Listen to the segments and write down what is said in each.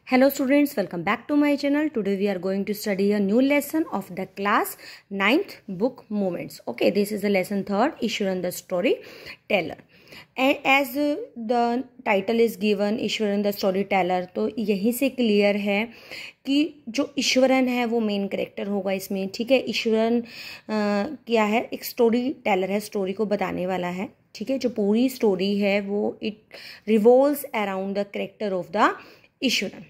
Hello students, welcome back to my channel. Today we are going to study a new lesson of the class 9th book Moments. Okay, this is the lesson 3rd, Ishwaran the Storyteller. As the title is given, Eswaran the story teller, तो यहीं से clear है कि जो ईश्वरन है वो main character होगा इसमें. ठीक है, ईश्वरन क्या है, एक स्टोरी टेलर है, स्टोरी को बताने वाला है. ठीक है, जो पूरी स्टोरी है वो it revolves around the character of the Eswaran.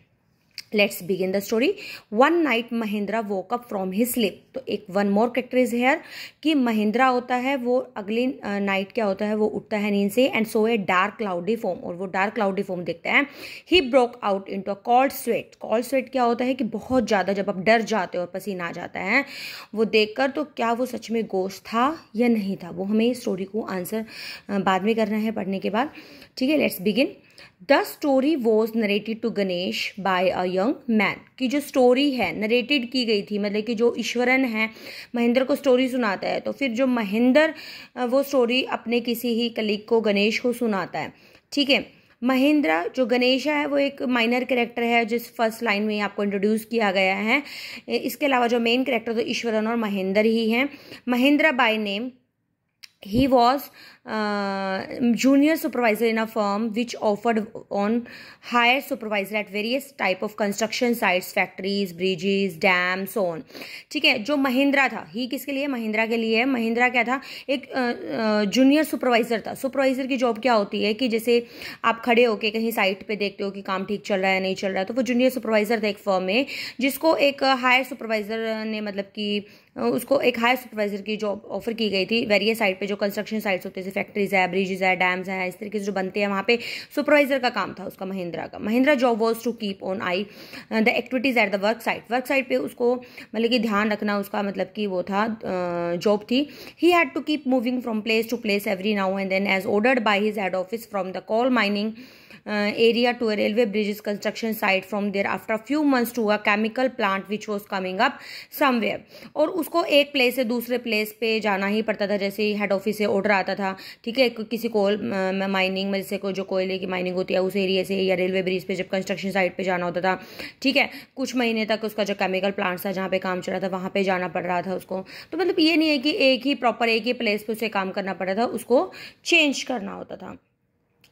Let's begin the story. One night Mahendra woke up from his sleep. तो एक one more character is here कि महिंद्रा होता है वो अगली नाइट क्या होता है, वो उठता है नींद से and so a dark cloudy form, और वो डार्क क्लाउडी फॉर्म देखता है. He broke out into a called sweat. Called sweat क्या होता है कि बहुत ज़्यादा जब आप डर जाते हो और पसीना आ जाता है वो देखकर, तो क्या वो सच में गोश्त था या नहीं था, वो हमें स्टोरी को आंसर बाद में करना है पढ़ने के बाद. ठीक है, let's begin. The story was narrated to Ganesh by a young man. की जो स्टोरी है नरेटेड की गई थी, मतलब कि जो ईश्वरन है महेंद्र को स्टोरी सुनाता है, तो फिर जो महेंद्र वो स्टोरी अपने किसी ही कलीग को, गणेश को सुनाता है. ठीक है, महेंद्र जो गणेश है वो एक माइनर कैरेक्टर है जिस फर्स्ट लाइन में आपको इंट्रोड्यूस किया गया है. इसके अलावा जो मेन कैरेक्टर तो ईश्वरन और महेंद्र ही हैं. Mahendra by name, he was junior supervisor in a firm which offered on hire supervisor at various type of construction sites, factories, bridges, dams, so on. ठीक है, जो महिंद्रा था, ही किसके लिए, महिंद्रा के लिए. महिंद्रा क्या था, एक जूनियर सुपरवाइजर था. सुपरवाइजर की जॉब क्या होती है कि जैसे आप खड़े होके कहीं साइट पे देखते हो कि काम ठीक चल रहा है नहीं चल रहा है, तो वो जूनियर सुपरवाइजर था एक फर्म में, जिसको एक हायर सुपरवाइजर ने, मतलब कि उसको एक हायर सुपरवाइजर की जॉब ऑफर की गई थी. वेरियस साइट पे जो कंस्ट्रक्शन साइट्स होते हैं, फैक्ट्रीज है, ब्रिजेस है, डैम्स है, इस तरीके से जो बनते हैं, वहाँ पे सुपरवाइजर का काम था उसका, महिंद्रा का. Mahindra job was to keep on eye the activities at the work site. Work site पे उसको मतलब कि ध्यान रखना उसका, मतलब कि वो था, जॉब थी. He had to keep moving from place to place every now and then as ordered by his head office from the coal mining area to a railway bridges construction site, from there after a few months to a chemical plant which was coming up somewhere. और उसको एक place से दूसरे place पे जाना ही पड़ता था, जैसे हेड ऑफिस से ऑर्डर आता था. ठीक है, किसी कोल माइनिंग में, जैसे कोई जो कोयले की माइनिंग होती है उस एरिया से, या रेलवे ब्रिज पे जब कंस्ट्रक्शन साइट पे जाना होता था. ठीक है, कुछ महीने तक उसका जो केमिकल प्लांट था जहाँ पे काम चल रहा था वहाँ पे जाना पड़ रहा था उसको. तो मतलब ये नहीं है कि एक ही प्रॉपर एक ही प्लेस पे उसे काम करना पड़ रहा था, उसको चेंज करना होता था.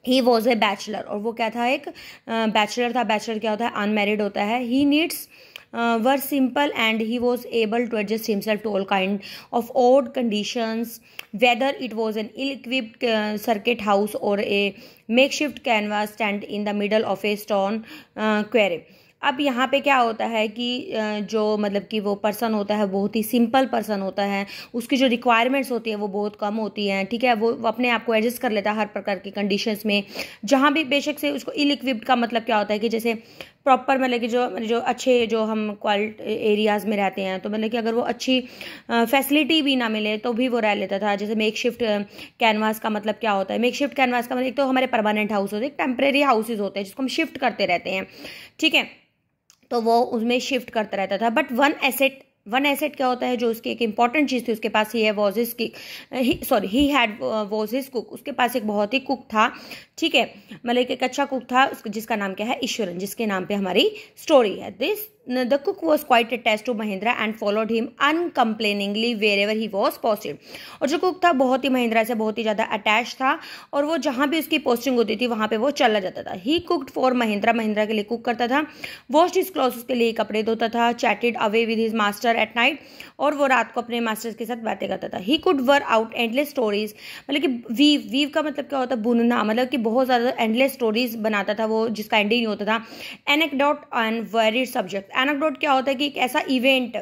ही वॉज ए बैचलर, और वो क्या था, एक बैचलर था. बैचलर क्या होता है, अनमैरिड होता है. He needs were simple and he was able to adjust himself to all kind of odd conditions, whether it was an ill equipped circuit house और a makeshift canvas stand in the middle of a stone quarry. अब यहाँ पे क्या होता है कि जो मतलब कि वो पर्सन होता है बहुत ही सिंपल पर्सन होता है, उसकी जो रिक्वायरमेंट्स होती है वो बहुत कम होती हैं. ठीक है, वो अपने आप को एडजस्ट कर लेता है हर प्रकार की कंडीशंस में, जहाँ भी बेशक से उसको इल इक्विप्ड का मतलब क्या होता है कि जैसे प्रॉपर, मतलब कि जो अच्छे जो हम क्वालिटी एरियाज़ में रहते हैं, तो मतलब कि अगर वो अच्छी फैसिलिटी भी ना मिले तो भी वो रह लेता था. जैसे मेक शिफ्ट कैनवास का मतलब क्या होता है, मेक शिफ्ट कैनवास का मतलब एक तो हमारे परमानेंट हाउस होते हैं, टेम्परेरी हाउसेज होते हैं जिसको हम शिफ्ट करते रहते हैं. ठीक है, तो वो उसमें शिफ्ट करता रहता था. बट वन एसेट क्या होता है, जो उसकी एक इंपॉर्टेंट चीज़ थी उसके पास, ही है was his he had was his cook. उसके पास एक बहुत ही कुक था. ठीक है, मतलब एक अच्छा कुक था जिसका नाम क्या है, ईश्वरन, जिसके नाम पे हमारी स्टोरी है. The cook was quite attached to Mahindra and followed him uncomplainingly wherever he was posted. और जो कुक था बहुत ही महिंद्रा से बहुत ही ज़्यादा अटैच था, और वो जहाँ भी उसकी पोस्टिंग होती थी वहाँ पे वो चला जाता था. ही कुकड फॉर महिंद्रा, महिंद्रा के लिए कुक करता था. वॉश्ड हिज क्लॉथ्स, उसके लिए कपड़े धोता था. Chatted away with his master at night, और वो रात को अपने मास्टर के साथ बातें करता था. He could work out endless stories, मतलब कि वीव का मतलब क्या होता है, बुनना, मतलब कि बहुत ज़्यादा एंडलेस स्टोरीज बनाता था वो जिसका एंड ही नहीं होता था. Anecdote and varied subject. Anecdote क्या होता है कि एक ऐसा इवेंट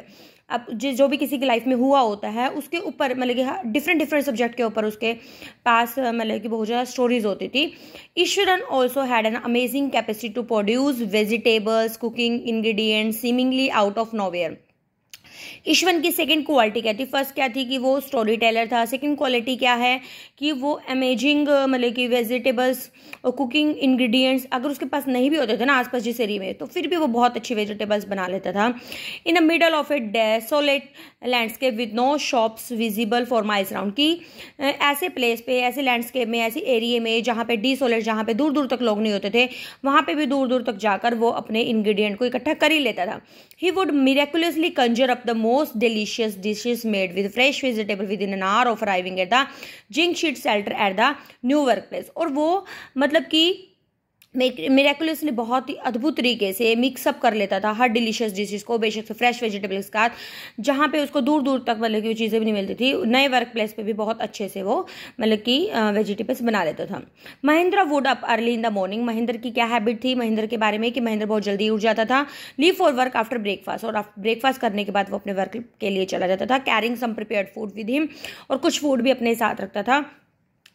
अब जो भी किसी की लाइफ में हुआ होता है उसके ऊपर, मतलब कि डिफरेंट सब्जेक्ट के ऊपर उसके पास मतलब कि बहुत ज़्यादा स्टोरीज होती थी. Iswaran also had an amazing capacity to produce vegetables, cooking ingredients seemingly out of nowhere. Iswaran की सेकंड क्वालिटी क्या थी? फर्स्ट क्या थी कि वो स्टोरी टेलर था। सेकंड क्वालिटी क्या है कि वो अमेजिंग मतलब कि वेजिटेबल्स और कुकिंग इंग्रेडिएंट्स अगर उसके पास नहीं भी होते थे ना आसपास जिस एरिया में, तो फिर भी वो बहुत अच्छी वेजिटेबल्स बना लेता था। In the middle of a desolate landscape with no shops visible for miles round, की ऐसे प्लेस पे, ऐसे लैंडस्केप में, ऐसे एरिया में जहाँ पे डिसोलेट, जहाँ पे दूर दूर तक लोग नहीं होते थे, वहाँ पे भी दूर दूर तक जाकर वो अपने इंग्रेडिएंट को इकट्ठा कर ही लेता था। He would मिरेकुलसली Kanjar up the most delicious dishes made with fresh vegetable with in an hour of arriving at the zinc sheet shelter at the new work place. और वो मतलब कि मिरेकुलसली बहुत ही अद्भुत तरीके से मिक्सअप कर लेता था हर डिलीशियस डिशेस को, बेशक से फ्रेश वेजिटेबल्स का, जहाँ पे उसको दूर दूर तक मतलब कि वो चीज़ें भी नहीं मिलती थी। नए वर्क प्लेस पे भी बहुत अच्छे से वो मतलब कि वेजिटेबल्स बना लेता था। Mahendra would up early in the morning. Mahendra की क्या हैबिट थी महेंद्र के बारे में कि महेंद्र बहुत जल्दी उठ जाता था। Leave for work after breakfast, और ब्रेकफास्ट करने के बाद वो अपने वर्क के लिए चला जाता था। Carrying some prepared food with him, और कुछ फूड भी अपने साथ रखता था।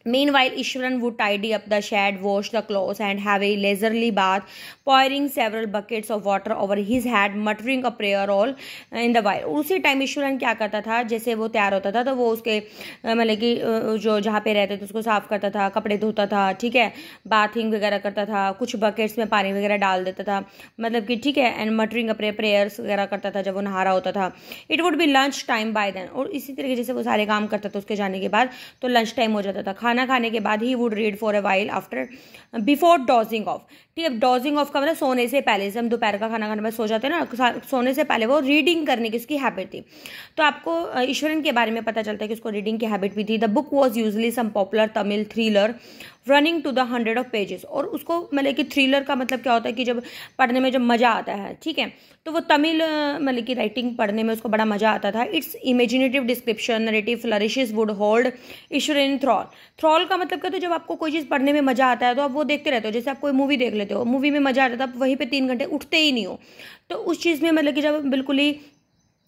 Meanwhile, Ishwaran would tidy up the shed, wash the clothes, and have a leisurely bath, pouring several buckets of water over his head, muttering a prayer all in the while. उसी time Eswaran क्या करता था, जैसे वो तैयार होता था तो वो उसके मतलब कि जो जहाँ पे रहते थे उसको साफ करता था, कपड़े धोता था, ठीक है, बाथिंग वगैरह करता था, कुछ बकेट्स में पानी वगैरह डाल देता था, मतलब कि ठीक है, एंड मटरिंग अपने प्रेयर्स वगैरह करता था जब वो नहा रहा होता था। It would be lunch time by then, और इसी तरीके जैसे वो सारे काम करता था उसके जाने के बाद तो लंच टाइम हो जाता था। खाना खाने के बाद he would read for a while after before dodging of, ठीक है, डॉजिंग ऑफ का मतलब सोने से पहले, जैसे हम दोपहर का खाना खाने में सो जाते हैं ना, सोने से पहले वो रीडिंग करने की उसकी हैबिट थी। तो आपको ईश्वरन के बारे में पता चलता है कि उसको रीडिंग की हैबिट भी थी। The book was usually some popular Tamil thriller running to the 100 of pages, और उसको मतलब कि थ्रिलर का मतलब क्या होता है कि जब पढ़ने में जब मज़ा आता है, ठीक है, तो वो तमिल मतलब की राइटिंग पढ़ने में उसको बड़ा मज़ा आता था। Its imaginative description narrative flourishes would hold Ishwar in thrall. Thrall का मतलब क्या, तो जब आपको कोई चीज़ पढ़ने में मज़ा आता है तो आप वो देखते रहते हो, जैसे आप कोई मूवी देख लेते हो, मूवी में मज़ा आता है तो आप वहीं पे 3 घंटे उठते ही नहीं हो। तो उस चीज़ में मतलब कि जब बिल्कुल ही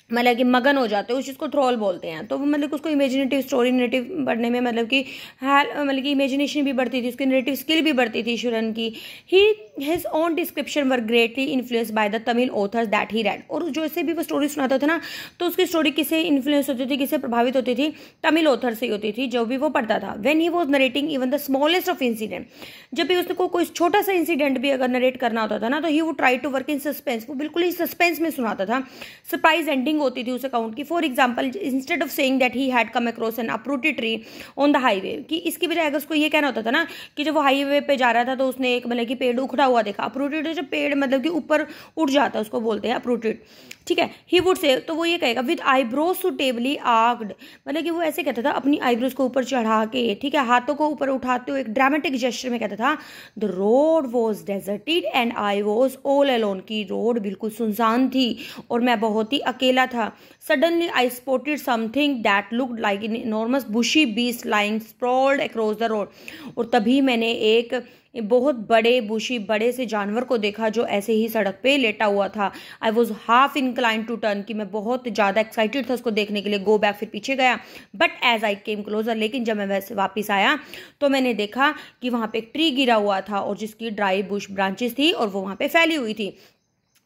मतलब कि मगन हो जाते हैं, उस चीज़ को थ्रॉल बोलते हैं। तो वो मतलब उसको इमेजिनेटिव स्टोरी नरेटिव पढ़ने में मतलब कि मतलब कि इमेजिनेशन भी बढ़ती थी, उसकी नरेटिव स्किल भी बढ़ती थी ईश्वरन की। He his own description were greatly influenced by the Tamil authors that he read, और जैसे भी वो स्टोरी सुनाता था ना तो उसकी स्टोरी किससे इन्फ्लुएंस होती थी, किससे प्रभावित होती थी, तमिल ऑथर से ही होती थी जो भी वो पढ़ता था। When he was narrating even the smallest of incident, जब भी उसको कोई छोटा सा इंसिडेंट भी अगर नरेट करना होता था ना तो he would try to work in suspense, वो बिल्कुल ही सस्पेंस में सुनाता था। सरप्राइज एंडिंग होती थी उस अकाउंट की। For example, instead of saying that he had come across N uprooted tree on the highway, कि इसकी बजाय अगर उसको ये कहना होता था ना कि जब वो हाईवे पे जा रहा था तो उसने एक मतलब कि पेड़ उखड़ा हुआ देखा। अप्रूटेड जब पेड़ मतलब कि ऊपर उठ जाता है उसको बोलते हैं अप्रूटेड, ठीक है। ही वुड से, तो वो ये कहेगा विद आईब्रोज सुटेबली आर्क्ड, मतलब कि वो ऐसे कहता था अपनी आईब्रोज को ऊपर चढ़ा के, ठीक है, हाथों को ऊपर उठाते हुए एक ड्रामेटिक जेस्चर में कहता था the road was deserted and I was all alone, की रोड बिल्कुल सुनसान थी और मैं बहुत ही अकेला था। Suddenly I spotted something that looked like an enormous bushy beast lying sprawled across the road, और तभी मैंने एक बहुत बड़े से जानवर को देखा जो ऐसे ही सड़क पे लेटा हुआ था। I was half inclined to turn, कि मैं बहुत ज़्यादा एक्साइटेड था उसको देखने के लिए, गो बैक, फिर पीछे गया। But as I came closer, लेकिन जब मैं वैसे वापस आया तो मैंने देखा कि वहाँ पे एक ट्री गिरा हुआ था और जिसकी ड्राई बुश ब्रांचेस थी और वो वहाँ पे फैली हुई थी,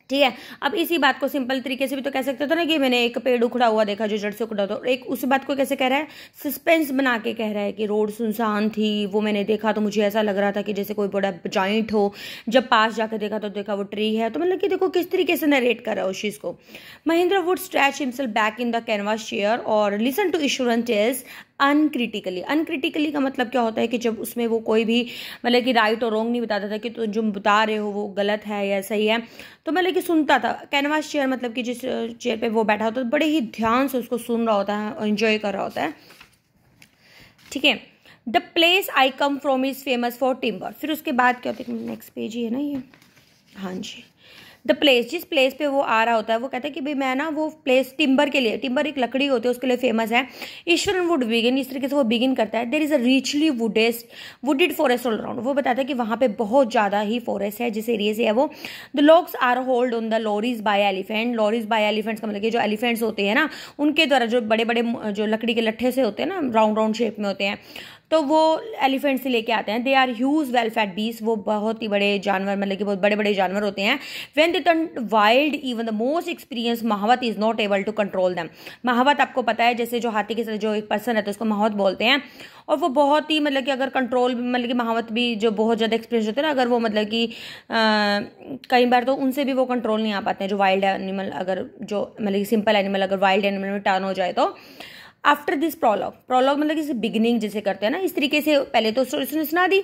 ठीक है। अब इसी बात को सिंपल तरीके से भी तो कह सकते थे ना कि मैंने एक पेड़ उखड़ा हुआ देखा जो जड़ से उखड़ा था, और एक उस बात को कैसे कह रहा है, सस्पेंस बना के कह रहा है कि रोड सुनसान थी, वो मैंने देखा तो मुझे ऐसा लग रहा था कि जैसे कोई बड़ा जाइंट हो, जब पास जाकर देखा तो देखा वो ट्री है। तो मतलब कि देखो किस तरीके से नरेट कर रहा है उस चीज़ को। Mahendra would stretch himself back in the canvas chair और listen to Eswaran tales uncritically. Uncritically का मतलब क्या होता है कि जब उसमें वो कोई भी मतलब कि राइट और रॉन्ग नहीं बताता था कि तो जो बता रहे हो वो गलत है या सही है, तो मतलब कि सुनता था। कैनवास चेयर मतलब कि जिस चेयर पे वो बैठा होता है बड़े ही ध्यान से उसको सुन रहा होता है और एंजॉय कर रहा होता है, ठीक है। The place I come from is famous for timber. फिर उसके बाद क्या होता है, नेक्स्ट पेज ही है ना ये, हाँ जी। द प्लेस, जिस प्लेस पे वो आ रहा होता है वो कहता है कि भाई मैं ना वो प्लेस टिम्बर के लिए, टिम्बर एक लकड़ी होती है उसके लिए फेमस है। ईश्वरन वुड बिगिन, इस तरीके से वो बिगिन करता है। There is a richly wooded forest all around. वो बताता है कि वहाँ पे बहुत ज़्यादा ही फॉरेस्ट है जिस एरिया से है वो। The logs are hold on the lorries by elephant. Lorries by elephants का मतलब कि जो एलिफेंट्स होते हैं ना उनके द्वारा, जो बड़े बड़े जो लकड़ी के लट्ठे से होते हैं ना, राउंड शेप में होते हैं, तो वो एलिफेंट से लेके आते हैं। They are huge well fed beast, वो बहुत ही बड़े जानवर, मतलब कि बहुत बड़े बड़े जानवर होते हैं। When they turn wild even the most experience mahout is not able to control them. महावत आपको पता है, जैसे जो हाथी के साथ जो एक पर्सन है तो उसको महावत बोलते हैं, और वो बहुत ही मतलब कि अगर कंट्रोल, मतलब कि महावत भी जो बहुत ज़्यादा एक्सपीरियंस होते हैं ना, अगर वो मतलब कि कई बार तो उनसे भी वो कंट्रोल नहीं आ पाते हैं जो वाइल्ड एनिमल, अगर जो मतलब कि सिंपल एनिमल अगर वाइल्ड एनिमल में टर्न हो जाए तो। आफ्टर दिस प्रोलॉग मतलब कि बिगिनिंग जिसे करते हैं ना, इस तरीके से पहले तो स्टोरी सुना दी।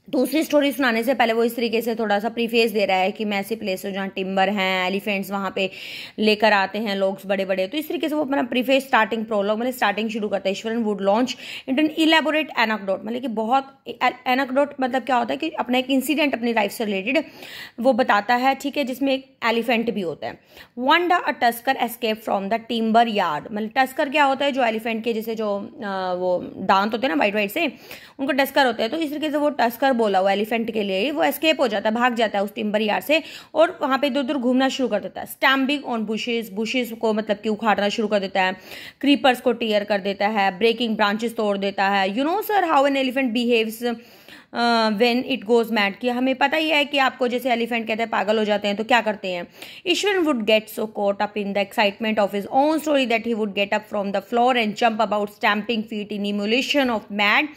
दूसरी स्टोरी सुनाने से पहले वो इस तरीके से थोड़ा सा प्रीफेस दे रहा है कि मैं ऐसी प्लेस हूँ जहाँ टिम्बर हैं, एलिफेंट्स वहाँ पे लेकर आते हैं लोग बड़े बड़े। तो इस तरीके से वो अपना प्रीफेस स्टार्टिंग प्रोलॉग मतलब स्टार्टिंग शुरू करता है। Eswaran would launch into an elaborate anecdote, मतलब कि बहुत एनेक्डोट मतलब क्या होता है कि अपना एक इंसिडेंट अपनी लाइफ से रिलेटेड वो बताता है, ठीक है, जिसमें एक एलिफेंट भी होता है। One day a tusker escape from the timber yard, मतलब टस्कर क्या होता है, जो एलिफेंट के जैसे जो वो दांत होते हैं ना वाइट वाइट से, उनको टस्कर होते हैं। तो इस तरीके से वो टस्कर बोला हुआ एलिफेंट के लिए, वो एस्केप हो जाता है, भाग जाता है उस टिम्बर यार्ड से, और वहां पे इधर उधर घूमना शुरू कर देता है। स्टैम्पिंग ऑन बुशेस को मतलब कि उखाड़ना शुरू कर देता है, क्रीपर्स को टीयर कर देता है, ब्रेकिंग ब्रांचेस तोड़ देता है। You know sir how an elephant behaves when it goes mad, कि हमें पता ही है कि आपको जैसे एलिफेंट कहते हैं पागल हो जाते हैं तो क्या करते हैं। Iswaran would get so caught up in the excitement of his own story that he would get up from the floor and jump about stamping feet in emulation of mad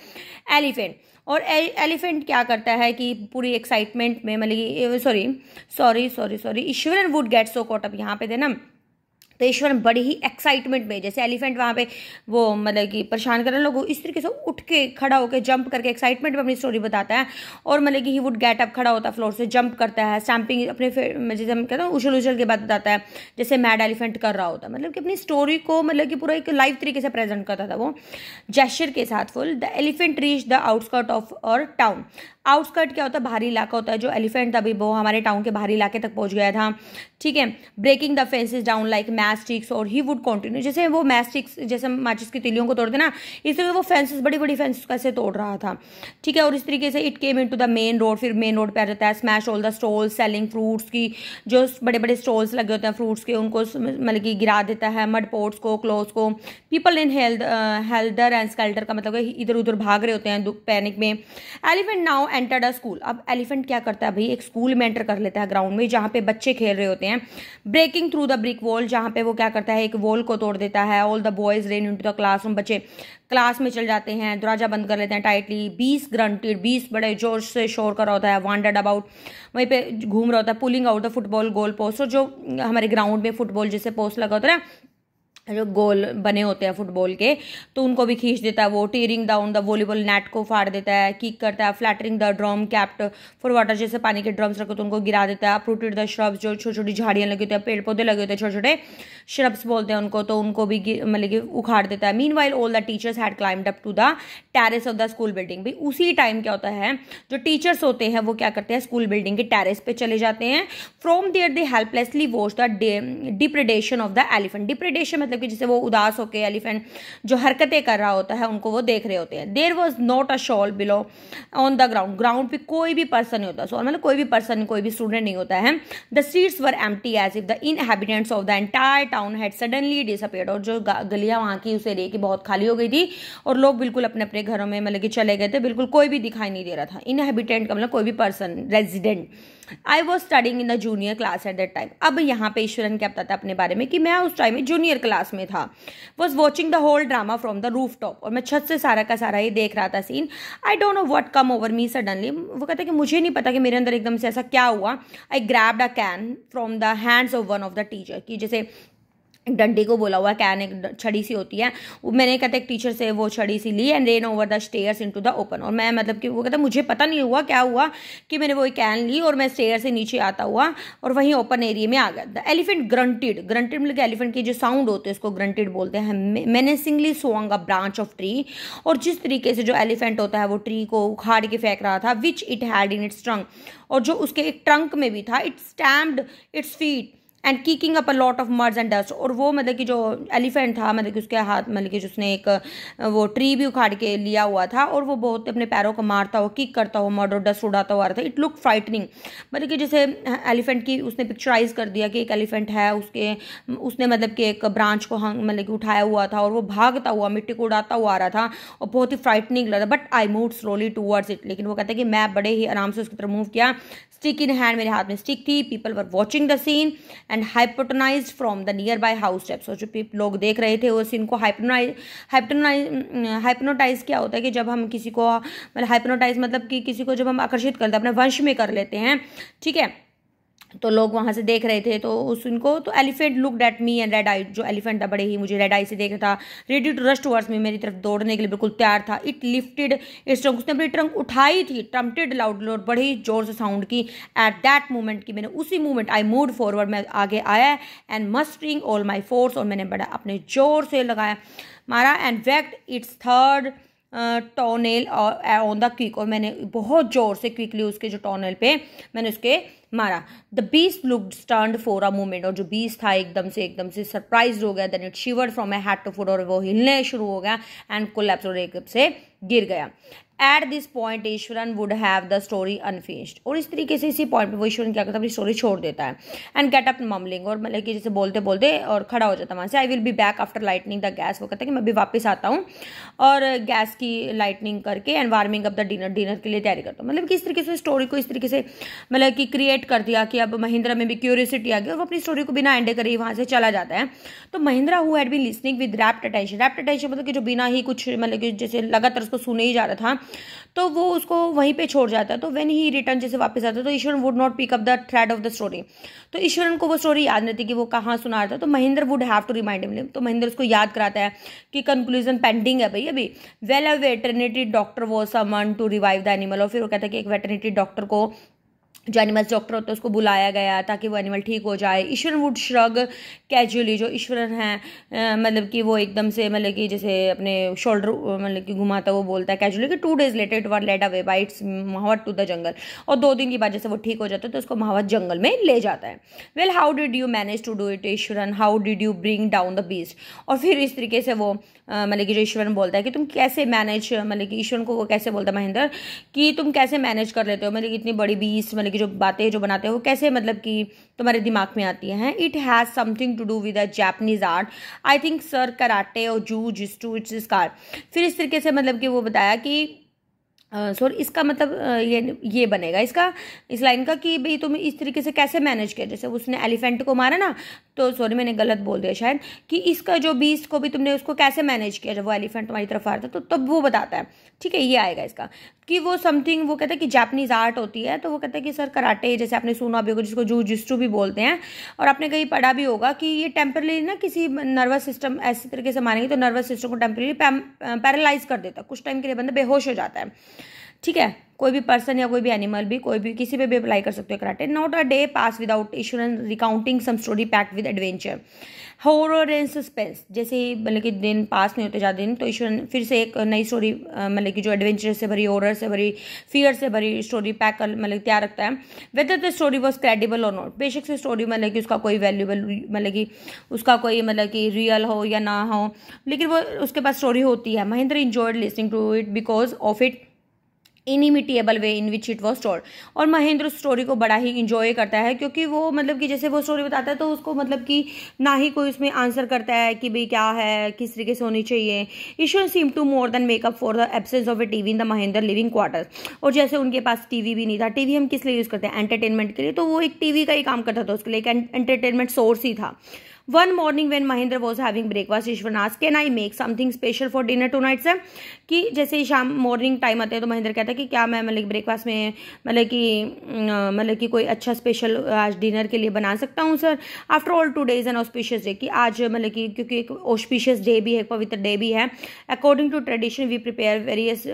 elephant. और एलिफेंट क्या करता है कि पूरी excitement में, मतलब sorry Iswaran would get so caught up, यहाँ पे थे ना, तो ईश्वरन बड़ी ही एक्साइटमेंट में, जैसे एलिफेंट वहाँ पे वो मतलब कि परेशान करने लोगों, इस तरीके से उठ के खड़ा होकर जंप करके एक्साइटमेंट में अपनी स्टोरी बताता है। और मतलब कि ही वुड गेट अप, खड़ा होता है फ्लोर से, जंप करता है, स्टैम्पिंग अपने जैसे हम कहते हैं उछल के बाद बताता है जैसे मैड एलिफेंट कर रहा होता है, मतलब कि अपनी स्टोरी को मतलब कि पूरा एक लाइव तरीके से प्रेजेंट करता था वो जेस्चर के साथ full. The elephant reach the outskirt of और टाउन। आउटस्कर्ट क्या होता है, बाहरी इलाका होता है। जो एलिफेंट अभी वो हमारे टाउन के बाहरी इलाके तक पहुंच गया था, ठीक है। Breaking the fences down like matchsticks, और ही वुड कंटिन्यू, जैसे वो मैच स्टिक्स जैसे माचिस की तिलियों को तोड़ते ना, इस तरह वो फेंसेस बड़ी बड़ी फेंसेस कैसे तोड़ रहा था, ठीक है। और इस तरीके से it came into the main road, फिर मेन रोड पे आ जाता है। Smash all the stalls selling fruits की, जो बड़े बड़े स्टॉल्स लगे होते हैं फ्रूट्स के, उनको मतलब कि गिरा देता है। मड पोट्स को, क्लोथ्स को। पीपल इन हेल्दर एंड स्केल्टर का मतलब इधर उधर भाग रहे होते हैं पैनिक में। एलिफेंट नाउ एंटर्ड अ स्कूल, अब एलिफेंट क्या करता है भाई, एक स्कूल में एंटर कर लेता है, ग्राउंड में जहाँ पे बच्चे खेल रहे होते हैं। Breaking through the brick wall, जहाँ पे वो क्या करता है एक वॉल को तोड़ देता है। All the boys rain into the classroom, बच्चे क्लास में चल जाते हैं, दरवाजा बंद कर लेते हैं टाइटली। 20 ग्रंटेड, 20 बड़े जोर से शोर कर रहा होता है। वांडर्ड अबाउट, वहीं पे घूम रहा होता है। Pulling out the football goal post, और जो हमारे ग्राउंड में फुटबॉल जैसे पोस्ट लगा होता है ना, जो गोल बने होते हैं फुटबॉल के, तो उनको भी खींच देता है वो। Tearing down the volleyball net को फाड़ देता है, किक करता है। Flattering the drum kept for water, जैसे पानी के ड्रम्स रखे तो उनको गिरा देता है। अप्रूटेड द श्रब्स, जो छोटी छोटी झाड़ियाँ लगी होती हैं, पेड़ पौधे लगे होते हैं छोटे छोटे, श्रब्स बोलते हैं उनको, तो उनको भी मतलब कि उखाड़ देता है। Meanwhile all the teachers had climbed up to the terrace of the school building, भाई उसी टाइम क्या होता है, जो टीचर्स होते हैं वो क्या करते हैं, स्कूल बिल्डिंग के टेरेस पे चले जाते हैं। From there they helplessly watch the depredation of the elephant. Depredation मतलब कि जैसे वो उदास होके एलिफेंट जो हरकतें कर रहा होता है उनको वो देख रहे होते हैं। There was not a soul below on the ground, ground पे कोई भी पर्सन नहीं होता, मतलब कोई भी पर्सन, कोई भी स्टूडेंट नहीं होता है। The streets were empty as if the inhabitants of the entire town had suddenly disappeared, और जो गलियां वहां की उस एरिया की बहुत खाली हो गई थी और लोग बिल्कुल अपने अपने घरों में मतलब कि चले गए थे, बिल्कुल कोई भी दिखाई नहीं दे रहा था। इनहैबिटेंट का मतलब कोई भी person, resident. I was studying in the junior class at that time. अब यहाँ पे ईश्वरन क्या बताता है अपने बारे में कि मैं उस टाइम में जूनियर क्लास में था। Was watching the whole drama from the rooftop, और मैं छत से सारा का सारा ये देख रहा था scene. I don't know what come over me suddenly, वो कहता है कि मुझे नहीं पता कि मेरे अंदर एकदम से ऐसा क्या हुआ। I grabbed a cane from the hands of one of the teacher, की जैसे डंडे को बोला हुआ कैन, एक छड़ी सी होती है, मैंने कहते एक टीचर से वो छड़ी सी ली। And ran over the stairs into the open, और मैं मतलब कि वो कहता मुझे पता नहीं हुआ क्या हुआ कि मैंने वो कैन ली और मैं स्टेयर से नीचे आता हुआ और वहीं ओपन एरिया में आ गया। द एलिफेंट ग्रंटेड, ग्रंटेड मतलब एलिफेंट के जो साउंड होते हैं उसको ग्रंटेड बोलते हैं। Menacingly swung a branch of tree, और जिस तरीके से जो एलिफेंट होता है वो ट्री को उखाड़ के फेंक रहा था। Which it had in its trunk, और जो उसके एक ट्रंक में भी था। It stamped its feet and kicking up a lot of muds and dust. और वो मतलब कि जो एलिफेंट था मतलब कि उसके हाथ मतलब कि उसने एक वो ट्री भी उखाड़ के लिया हुआ था और वो बहुत अपने पैरों को मारता हुआ किक करता हुआ मड और डस्ट उड़ाता हुआ आ रहा था। इट लुक फ्राइटनिंग, मतलब कि जैसे एलिफेंट की उसने पिक्चराइज कर दिया कि एक एलिफेंट है, उसने मतलब कि एक ब्रांच को मतलब कि उठाया हुआ था और वो भागता हुआ मिट्टी को उड़ाता हुआ आ रहा था और बहुत ही फ्राइटनिंग लग रहा था। But I move slowly towards it, लेकिन वो कहता है कि मैं बड़े ही आराम से उसकी तरफ मूव किया। स्टिक इन हैंड, मेरे हाथ में स्टिक थी। People were watching the scene and hypnotised from the nearby house steps. और जो लोग देख रहे थे उस सीन को हाइप्नोटाइज क्या होता है कि जब हम किसी को मतलब हाइप्नोटाइज मतलब कि किसी को जब हम आकर्षित करते हैं अपने वंश में कर लेते हैं, ठीक है, तो लोग वहां से देख रहे थे तो उनको तो elephant looked at me and red eye, जो एलिफेंट था बड़े ही मुझे रेड आई से देख रहा था। Ready to rush towards me, मेरी तरफ दौड़ने के लिए बिल्कुल तैयार था। इट लिफ्टेड इट्स ट्रंक, उसने अपनी ट्रंक उठाई थी। ट्रम्पटेड लाउडली, और बड़े ही जोर से साउंड की। एट दैट मोमेंट की मैंने उसी मोमेंट आई मूव्ड फॉरवर्ड, मैं आगे आया and mustering all my force, और मैंने बड़ा अपने जोर से लगाया मारा and whacked its third toenail on the quick, और मैंने बहुत जोर से क्विकली उसके जो टॉनेल पे मैंने उसके मारा। The beast looked stunned for a moment, और जो बीस्ट था एकदम से सरप्राइज हो गया। Then it shivered from my head to foot, और वो हिलने शुरू हो गया एंड कोलैप्स, और एकदम से गिर गया। At this point Eswaran would have the story unfinished, और इस तरीके से इसी पॉइंट पे वो ईश्वरन क्या करता है अपनी स्टोरी छोड़ देता है। एंड गेट अप ममलिंग, और मतलब कि जैसे बोलते बोलते और खड़ा हो जाता है वहाँ से। I will be back after lightning the gas, वो कहता है कि मैं भी वापस आता हूँ और गैस की लाइटनिंग करके and warming up the dinner के लिए तैयारी करता हूँ। मतलब कि इस तरीके से स्टोरी को इस तरीके से मतलब कि क्रिएट कर दिया कि अब महिंद्रा में भी क्यूरियोसिटी आ गई और वो अपनी स्टोरी को बिना एंड करे वहाँ से चला जाता है। तो Mahindra who had been listening with rapt attention मतलब कि जो बिना ही कुछ मतलब कि जैसे लगातार उसको सुने ही जा रहा था, तो वो उसको वहीं पे छोड़ जाता है। तो व्हेन ही रिटर्न जैसे वापस आता है तो Iswaran would not pick up the thread of the story, तो ईश्वरन को वो स्टोरी याद नहीं थी कि वो कहाँ सुना रहा था। तो Mahendra would have to remind him, तो महेंद्र उसको याद कराता है कि कंक्लूजन पेंडिंग है भाई अभी। Well a veterinary doctor was summon to revive the animal, और फिर वो कहता है कि एक वेटरनिटी डॉक्टर को, जो एनिमल्स डॉक्टर होता है, उसको बुलाया गया ताकि वो एनिमल ठीक हो जाए। ईश्वरन वुड श्रग कैजुअली, जो ईश्वरन है मतलब कि वो एकदम से मतलब कि जैसे अपने शोल्डर मतलब कि घुमाता वो बोलता है कैजुअली कि 2 days later it were led away by its mahout to the jungle, और 2 दिन के बाद जैसे वो ठीक हो जाता है तो उसको महावत जंगल में ले जाता है। Well how did you manage to do it Iswaran, how did you bring down the beast, और फिर इस तरीके से वो मतलब कि जो ईश्वरन बोलता है कि तुम कैसे मैनेज, मतलब कि ईश्वरन को वो कैसे बोलता है महेंद्र कि तुम कैसे मैनेज कर लेते हो, मतलब कि इतनी बड़ी बीस्ट मतलब कि जो बातें जो बनाते हो वो कैसे मतलब कि तुम्हारे दिमाग में आती हैं। It has something to do with a Japanese art, I think sir karate और जू जिस्टू इट्स स्कार। फिर इस तरीके से मतलब कि वो बताया कि सॉरी इसका मतलब ये बनेगा इसका इस लाइन का कि भाई तुम इस तरीके से कैसे मैनेज किया, जैसे उसने एलिफेंट को मारा ना, तो सॉरी मैंने गलत बोल दिया शायद, कि इसका जो बीस्ट को भी तुमने उसको कैसे मैनेज किया जब वो एलिफेंट तुम्हारी तरफ आ रहा था, तो तब वो बताता है। ठीक है, ये आएगा इसका कि वो समथिंग वो कहता है कि जापानीज आर्ट होती है, तो वो कहता है कि सर कराटे, जैसे आपने सुना भी होगा जिसको जू जिस्टू भी बोलते हैं, और आपने कहीं पढ़ा भी होगा कि ये टेम्परली ना किसी नर्वस सिस्टम ऐसे तरीके से मारेंगे तो नर्वस सिस्टम को टेम्परली पैरालाइज कर देता है, कुछ टाइम के लिए बंदा बेहोश हो जाता है। ठीक है, कोई भी पर्सन या कोई भी एनिमल भी कोई भी किसी पे भी अप्लाई कर सकते हो karate. Not a day pass without Ishwaran recounting some story packed with adventure, horror and suspense. जैसे ही मतलब कि दिन पास नहीं होते ज़्यादा दिन, तो ईश्वरन फिर से एक नई स्टोरी मतलब कि जो एडवेंचर से भरी, हॉरर से भरी, फियर से भरी स्टोरी पैक कर मतलब तैयार रखता है। Whether the story was credible और नॉट, बेशक से स्टोरी मतलब कि उसका कोई वैल्यूबल मतलब कि उसका कोई मतलब कि रियल हो या ना हो, लेकिन वो उसके पास स्टोरी होती है। Mahendra enjoyed listening to it because of it inimitable way in which it was told, और महेंद्र उस स्टोरी को बड़ा ही इंजॉय करता है क्योंकि वो मतलब कि जैसे वो स्टोरी बताता है तो उसको मतलब कि ना ही कोई उसमें आंसर करता है कि भाई क्या है, किस तरीके से होनी चाहिए। Ishwar seem to more than make up for the absence of a TV in the Mahendra living quarters, और जैसे उनके पास टीवी भी नहीं था। टीवी हम किस लिए यूज़ करते हैं, एंटरटेनमेंट के लिए, तो वो एक टीवी का ही काम करता था, उसके लिए एक एंटरटेनमेंट सोर्स ही था। One morning when Mahendra was having breakfast, Ishwar asked, "Can I make something special for dinner tonight, sir?" कि जैसे ही शाम मॉर्निंग टाइम आते हैं तो महेंद्र कहता है कि क्या मैं मतलब ब्रेकफास्ट में मतलब कि कोई अच्छा स्पेशल आज डिनर के लिए बना सकता हूँ sir. After all 2 days N auspicious day, कि आज मतलब कि क्योंकि एक ऑस्पिशियस डे भी है, पवित्र डे भी है। According to tradition we prepare various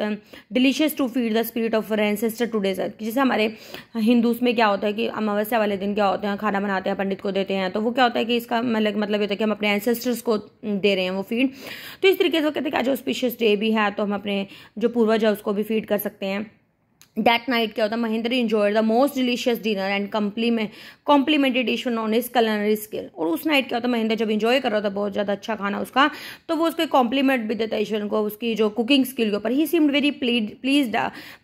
delicious to feed the spirit of our ancestor today sir. जैसे हमारे हिंदूज में क्या होता है कि अमावस्या वाले दिन क्या होते हैं, खाना बनाते हैं, पंडित को देते हैं, तो वो क्या होता है कि इसका मतलब ये होता है कि हम अपने एंसेस्टर्स को दे रहे हैं वो फीड। तो इस तरीके से वो कहते हैं कि आज ऑस्पिशियस डे भी है तो हम अपने जो पूर्वज है उसको भी फीड कर सकते हैं। दैट नाइट क्या होता है, Mahendra enjoyed the most delicious dinner and complimented Ishwar on his culinary skill. और उस नाइट क्या होता है, महेंद्र जब इंजॉय कर रहा था बहुत ज़्यादा अच्छा खाना उसका, तो वो उसको कॉम्प्लीमेंट भी देता है ईश्वर को उसकी जो कुकिंग स्किल के ऊपर। He seemed very pleased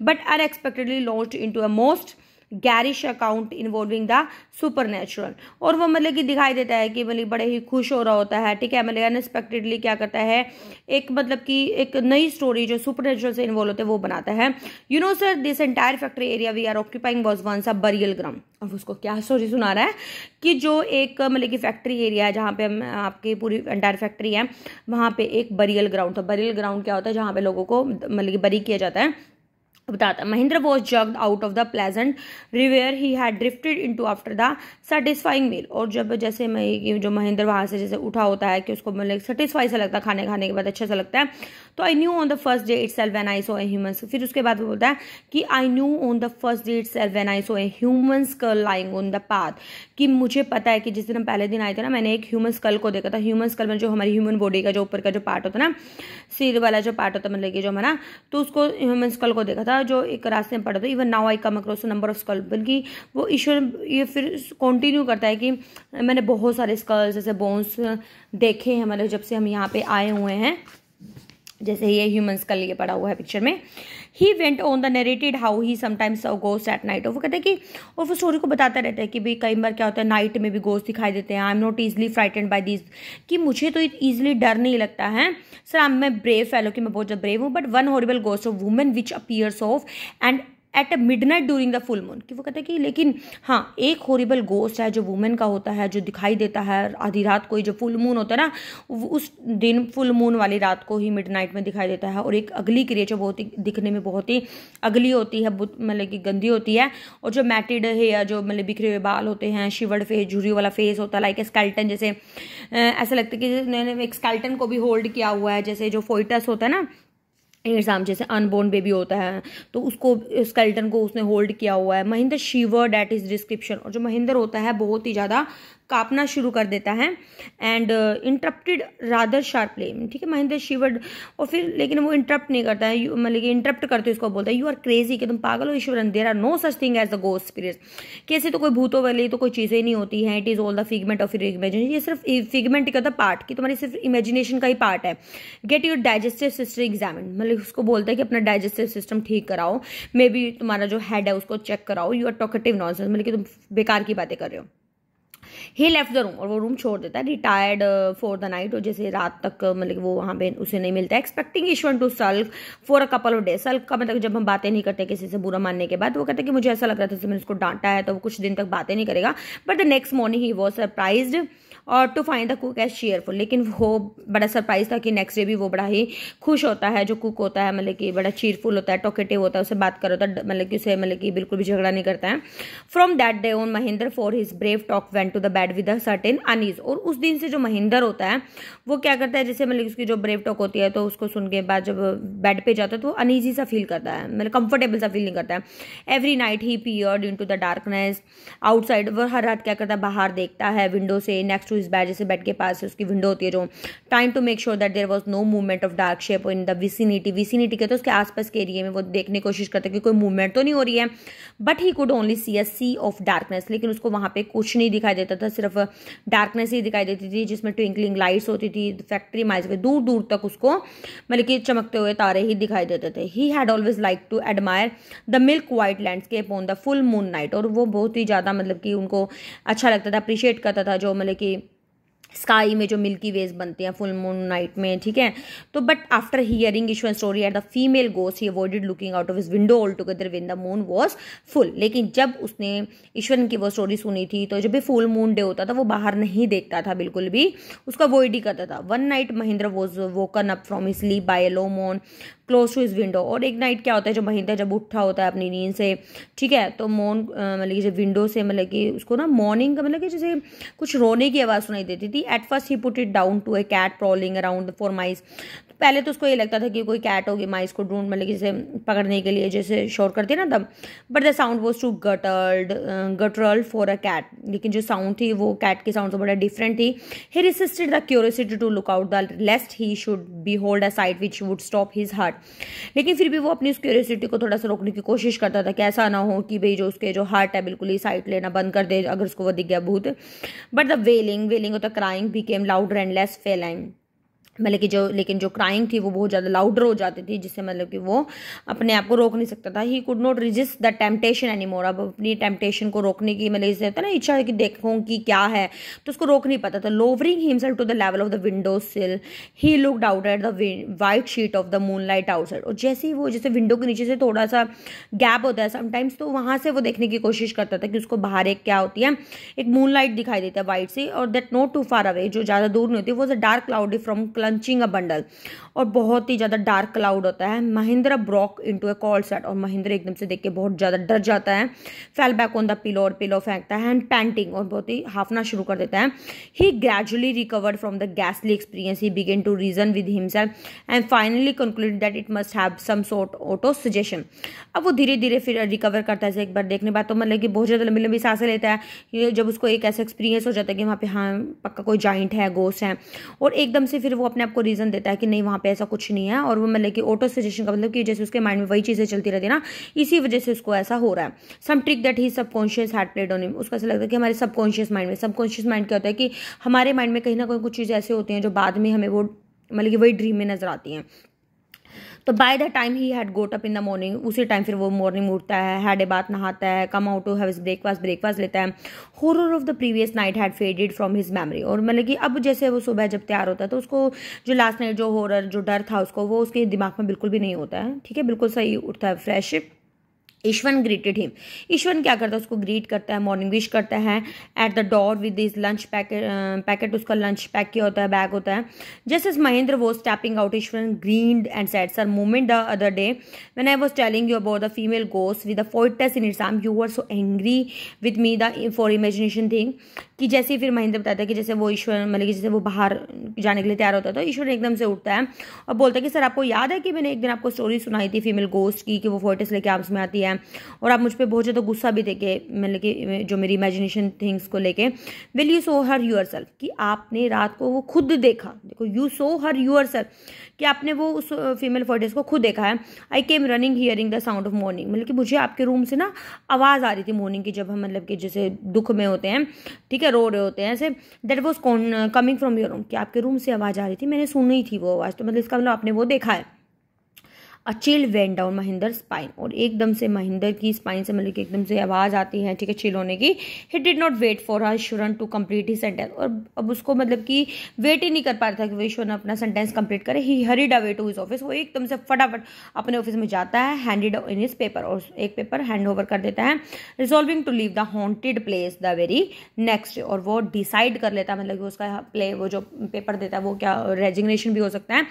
but unexpectedly launched into a most garish account involving the supernatural. और वो मतलब कि दिखाई देता है कि मतलब बड़े ही खुश हो रहा होता है, ठीक है, मतलब अनएक्सपेक्टेडली क्या करता है, एक मतलब कि एक नई स्टोरी जो सुपर नेचुरल से इन्वॉल्व होते हैं वो बनाता है। You know sir, this entire factory area we are occupying was once a burial ground. अब उसको क्या स्टोरी सुना रहा है कि जो एक मतलब कि फैक्ट्री एरिया है जहाँ पे हम आपकी पूरी एंटायर फैक्ट्री है, वहाँ पे एक बरियल ग्राउंड था। बरियल ग्राउंड क्या होता है, जहाँ पे लोगों को मतलब कि बरी किया जाता है। बताता Mahendra was jogged out of the pleasant reverie he had drifted into after the satisfying meal. और जब जैसे जो महेंद्र वहाँ से जैसे उठा होता है कि उसको मतलब सेटिस्फाई सा लगता है, खाने के बाद अच्छा सा लगता है, तो I knew on the first day itself when I saw a humans. फिर उसके बाद वो बोलता है कि I knew on the first day itself when I saw a human school lying on the path, कि मुझे पता है कि जिस दिन हम पहले दिन आए थे ना, मैंने एक ह्यूमन स्कल को देखा था। ह्यूमन स्कल में जो हमारी ह्यूमन बॉडी का जो ऊपर का जो पार्ट होता है ना, सिर वाला जो पार्ट होता है मतलब कि जो हमारा, तो उसको ह्यूमन स्कल को देखा था जो एक रास्ते में पड़ा था। Even now I come across number of skull, बल्कि वो ईश्वर ये फिर कंटिन्यू करता है कि मैंने बहुत सारे स्कल्स जैसे बोन्स देखे हैं मतलब जब से हम यहाँ पे आए हुए हैं, जैसे ये ह्यूमन स्कल ये पड़ा हुआ है पिक्चर में। He went on the narrated how he sometimes saw ghost at night. और वो कहते हैं कि और वो स्टोरी को बताता रहता है कि भाई कई बार क्या होता है, नाइट में भी गोस्ट दिखाई देते हैं। I am not easily frightened by this, कि मुझे तो ईजिली डर नहीं लगता है सर, मैं ब्रेव फेलो, कि मैं बहुत ज़्यादा ब्रेव हूँ। But one horrible ghost of women which appears of and at a midnight during the full moon, कि वो कहते हैं कि लेकिन हाँ, एक हॉरिबल गोस्ट है जो वुमेन का होता है, जो दिखाई देता है आधी रात को ही, जो फुल मून होता है ना, उस दिन फुल मून वाली रात को ही मिडनाइट में दिखाई देता है। और एक अगली क्रिएचर बहुत ही दिखने में बहुत ही अगली होती है, मतलब कि गंदी होती है, और जो मैटिड हेयर, जो मतलब बिखरे हुए बाल होते हैं, शिवर्ड फेस, झुर्री वाला फेस होता है, लाइक स्केल्टन, जैसे ऐसा लगता है कि उन्होंने एक स्केल्टन को भी होल्ड किया हुआ है, जैसे जो फोइटस होता है ना एग्जाम, जैसे अनबोर्न बेबी होता है तो उसको स्केल्टन को उसने होल्ड किया हुआ है। महेंद्र शिवर्ड एट हिज डिस्क्रिप्शन, और जो महेंद्र होता है बहुत ही ज़्यादा कांपना शुरू कर देता है। एंड इंटरप्टेड रादर शार्पली, ठीक है, महेंद्र शिवर्ड, और फिर लेकिन वो इंटरप्ट नहीं करता है, मतलब कि इंटरप्ट करते उसको बोलता है यू आर क्रेजी, कि तुम पागल हो Ishwaran, there are no such thing as the ghost spirit, कैसे तो कोई भूतों वाली तो कोई चीज़ें नहीं होती हैं, it is all the figment of your imagination. ये सिर्फ फिगमेंट का पार्ट, कि तुम्हारी सिर्फ इमेजिनेशन का ही पार्ट है। Get your digestive system examine, मतलब उसको बोलता है कि अपना डाइजेस्टिव सिस्टम ठीक कराओ, मे बी तुम्हारा जो हेड है उसको चेक कराओ, यू आर टॉकेटिव नॉनसेंस, मतलब कि तुम बेकार की बातें कर रहे हो। ही लेफ्ट द रूम, और वो रूम छोड़ देता है, रिटायर्ड फॉर द नाइट, और जैसे रात तक मतलब वो वहाँ पे उसे नहीं मिलता है। Expecting Ishwar to sulk for a couple of days, sulk का मतलब जब हम बातें नहीं करते किसी से बुरा मानने के बाद, वो कहते हैं कि मुझे ऐसा लग रहा था जैसे मैंने उसको डांटा है तो वो कुछ दिन तक बातें नहीं करेगा। But the next morning he was surprised और to find the cook as cheerful, लेकिन वो बड़ा सरप्राइज था कि नेक्स्ट डे भी वो बड़ा ही खुश होता है, जो कुक होता है मतलब कि बड़ा चीयरफुल होता है, टॉकेटिव होता है, उससे बात कर होता है, मतलब कि उसे मतलब कि बिल्कुल भी झगड़ा नहीं करता है। From that day on Mahendra for his brave talk went to the bed with a certain unease, और उस दिन से जो महेंद्र होता है वो क्या करता है, जैसे मतलब उसकी जो ब्रेव टॉक होती है तो उसको सुन के बाद जब बेड पे जाता है तो वो अनईजी सा फील करता है, मतलब कंफर्टेबल सा फील नहीं करता है। Every night he peered into the darkness outside, वो हर रात क्या करता है, बाहर देखता है विंडो से, नेक्स्ट टू हिज बेड, जैसे बेड के पास उसकी विंडो होती है जो, time to make sure that there was no movement of dark shape in the vicinity, vicinity के तो उसके आसपास के एरिया में वो देखने की कोशिश करता है कि कोई मूवमेंट तो नहीं हो रही है। But he could only see a sea of darkness, लेकिन उसको वहां पे कुछ नहीं दिखाई देता था, सिर्फ डार्कनेस ही दिखाई देती थी, जिसमें ट्विंकलिंग लाइट्स होती थी फैक्ट्री माइल्स पे, दूर दूर तक उसको मतलब कि चमकते हुए तारे ही दिखाई देते थे। He had always like to admire the milk white landscape on the full moon night, और वो बहुत ही ज़्यादा मतलब कि उनको अच्छा लगता था, अप्रिशिएट करता था जो मतलब कि स्काई में जो मिल्की वेज बनते हैं फुल मून नाइट में, ठीक है। तो but after hearing Ishwar story at the female ghost he avoided looking out of his window all together when the moon was full, लेकिन जब उसने ईश्वर की वो स्टोरी सुनी थी तो जब भी फुल मून डे होता था वो बाहर नहीं देखता था बिल्कुल भी, उसका अवॉइड ही करता था। One night Mahendra was woken up from his sleep by a low moon close to his window, और एक नाइट क्या होता है, जो महेंद्र जब उठा होता है अपनी नींद से, ठीक है, तो मौन मतलब कि जब विंडो से मतलब कि उसको ना मॉर्निंग का मतलब कि जैसे कुछ रोने की आवाज़ सुनाई देती थी। At first he put it down to a cat prowling around for mice, पहले तो उसको ये लगता था कि कोई कैट होगी, माइस को ढूंढ मतलब जैसे पकड़ने के लिए जैसे शोर करती है ना तब, but the sound was too guttural for a cat, लेकिन जो साउंड थी वो कैट की साउंड से बड़ा डिफरेंट थी। He resisted the curiosity to look out the lest he should behold a sight which would stop his heart, लेकिन फिर भी वो अपनी उस क्यूरियोसिटी को थोड़ा सा रोकने की कोशिश करता था कि ऐसा ना हो कि भाई जो उसके जो हार्ट है बिल्कुल ही साइट लेना बंद कर दे अगर उसको वो दिख गया भूत। बट द वेलिंग और the crying became louder and less feline, मतलब कि लेकिन जो क्राइंग थी वो बहुत ज़्यादा लाउडर हो जाती थी, जिससे मतलब कि वो अपने आप को रोक नहीं सकता था। He could not resist the temptation any more, अब अपनी टेम्पटेशन को रोकने की मतलब जैसे होता है ना इच्छा है कि देखूँ कि क्या है, तो उसको रोक नहीं पाता था। Lowering himself to the level of the window sill he looked out at the white sheet of the moonlight outside, और जैसे ही वो जैसे विंडो के नीचे से थोड़ा सा गैप होता है समटाइम्स, तो वहाँ से वो देखने की कोशिश करता था कि उसको बाहर एक क्या होती है, एक मूनलाइट दिखाई देता है वाइट सी, और that not too far away, जो ज़्यादा दूर नहीं होती, वो dark cloudy from clutching a bundle, और बहुत ही ज़्यादा डार्क क्लाउड होता है। Mahindra broke into a cold sweat, और महिंद्रा एकदम से देख के बहुत ज़्यादा डर जाता है। Fell back on the pillow, और पिलो फेंकता है, एंड पैंटिंग, और बहुत ही हाफना शुरू कर देता है। He gradually recovered from the गैसली experience, he began to reason with himself and finally concluded that it must have some sort auto suggestion. अब वो धीरे धीरे फिर रिकवर करता है एक बार देखने बाद, तो मतलब कि बहुत ज़्यादा लंबी लंबी सांसें लेता है जब उसको एक ऐसा एक्सपीरियंस हो जाता है कि वहाँ पे हाँ पक्का कोई जाइंट है, गोस्ट है, और एकदम से फिर वो अपने आप को रीज़न देता है कि नहीं वहाँ पे ऐसा कुछ नहीं है, और वो मतलब कि ऑटो सजेशन का मतलब कि जैसे उसके माइंड में वही चीज़ें चलती रहती है ना, इसी वजह से उसको ऐसा हो रहा है। Some trick that he subconscious had played on him, उसका ऐसा लगता है कि हमारे सबकॉन्शियस माइंड क्या होता है कि हमारे माइंड में कहीं ना कहीं कुछ चीज़ें ऐसे होती हैं जो बाद में हमें वो मतलब कि वही ड्रीम में नजर आती हैं। तो by the time he had goat up in the morning, उसी टाइम फिर वो मॉर्निंग उठता है, हैड ए बात नहाता है, come out to have his breakfast लेता है। Horror of the previous night had faded from his memory, और मतलब कि अब जैसे वो सुबह जब तैयार होता है तो उसको जो लास्ट नाइट जो हॉरर जो डर था उसको वो उसके दिमाग में बिल्कुल भी नहीं होता है। ठीक है, बिल्कुल सही उठता है फ्रेश। ईश्वन ग्रीटेड हिम, ईश्वन क्या करता है उसको ग्रीट करता है, मॉर्निंग विश करता है at the door with this lunch packet, उसका लंच पैक किया होता है, बैग होता है। Just as Mahendra was stepping out, Ishwan grinned and said, sir moment the other day when I was telling you about the female ghost with the foetus in its arm you were so angry with me the for imagination thing, कि जैसे ही फिर महेंद्र बताता है कि जैसे वो ईश्वर मतलब कि जैसे वो बाहर जाने के लिए तैयार होता है तो ईश्वर एकदम से उठता है और बोलता है कि सर आपको याद है कि मैंने एक दिन आपको स्टोरी सुनाई थी फीमेल गोस्ट की कि वो फोइटस लेके आर्म्स में आती है, और आप मुझ पर बहुत ज़्यादा गुस्सा भी थे कि मतलब कि जो मेरी इमेजिनेशन थिंग्स को लेके। Well you saw her yourself, कि आपने रात को वो खुद देखा, देखो you saw her yourself, कि आपने वो उस फीमेल फोइटस को खुद देखा है। I came running hearing the sound of morning, मतलब कि मुझे आपके रूम से ना आवाज़ आ रही थी मॉर्निंग की, जब हम मतलब कि जैसे दुख में होते हैं, ठीक है, रो रहे होते हैं ऐसे, that was coming from your room, कि आपके रूम से आवाज़ आ रही थी, मैंने सुनी थी वो आवाज़, तो मतलब इसका मतलब आपने वो देखा है। A chill went down Mahinder spine, और एकदम से महिंदर की स्पाइन से मतलब कि एकदम से आवाज़ आती है, ठीक है, चिल होने की। He did not wait for her Ishwaran to complete he sentence, और अब उसको मतलब कि वेट ही नहीं कर पा रहा था कि वो ईश्वरन अपना सेंटेंस कंप्लीट करे। He hurried away to his office, वो एकदम से फटाफट अपने ऑफिस में जाता है, हैंडेड इन हिज पेपर, और एक पेपर हैंड ओवर कर देता है, resolving to leave the haunted place the very next day, और वो डिसाइड कर लेता है मतलब कि उसका वो जो पेपर देता है वो क्या रेजिग्नेशन भी हो सकता है,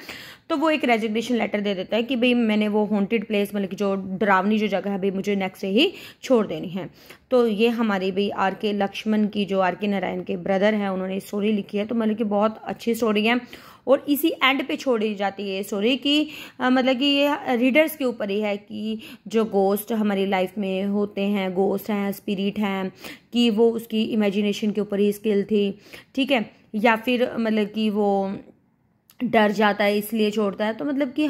तो वो एक रेजिग्नेशन लेटर दे देता है कि भाई मैंने वो हॉन्टेड प्लेस मतलब कि जो डरावनी जो जगह है भाई मुझे नेक्स्ट से ही छोड़ देनी है। तो ये हमारी भाई आर के लक्ष्मण की जो आर के नारायण के ब्रदर हैं उन्होंने स्टोरी लिखी है, तो मतलब कि बहुत अच्छी स्टोरी है, और इसी एंड पे छोड़ी जाती है स्टोरी की मतलब कि ये रीडर्स के ऊपर ही है कि जो गोस्ट हमारी लाइफ में होते हैं, गोस्ट हैं, स्पिरिट हैं, कि वो उसकी इमेजिनेशन के ऊपर ही स्किल थी, ठीक है, या फिर मतलब कि वो डर जाता है इसलिए छोड़ता है। तो मतलब कि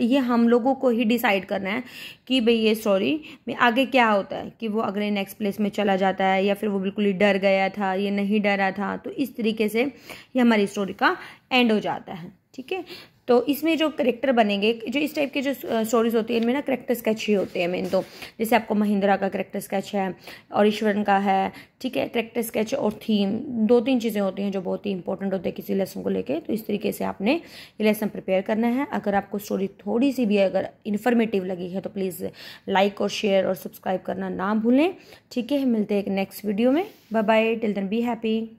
ये हम लोगों को ही डिसाइड करना है कि भाई ये स्टोरी में आगे क्या होता है, कि वो अगले नेक्स्ट प्लेस में चला जाता है या फिर वो बिल्कुल ही डर गया था, ये नहीं डरा था। तो इस तरीके से ये हमारी स्टोरी का एंड हो जाता है, ठीक है। तो इसमें जो करेक्टर बनेंगे, जो इस टाइप के जो स्टोरीज होती है इनमें ना करेक्टर स्केच ही होते हैं मेन, तो जैसे आपको महिंद्रा का करेक्टर स्केच है और ईश्वरन का है, ठीक है, करेक्टर स्केच और थीम, 2-3 चीज़ें होती हैं जो बहुत ही इंपॉर्टेंट होते हैं किसी लेसन को लेके। तो इस तरीके से आपने ये लेसन प्रिपेयर करना है। अगर आपको स्टोरी थोड़ी सी भी अगर इन्फॉर्मेटिव लगी है तो प्लीज़ लाइक और शेयर और सब्सक्राइब करना ना भूलें, ठीक है। मिलते हैं एक नेक्स्ट वीडियो में, bye bye, till then be happy.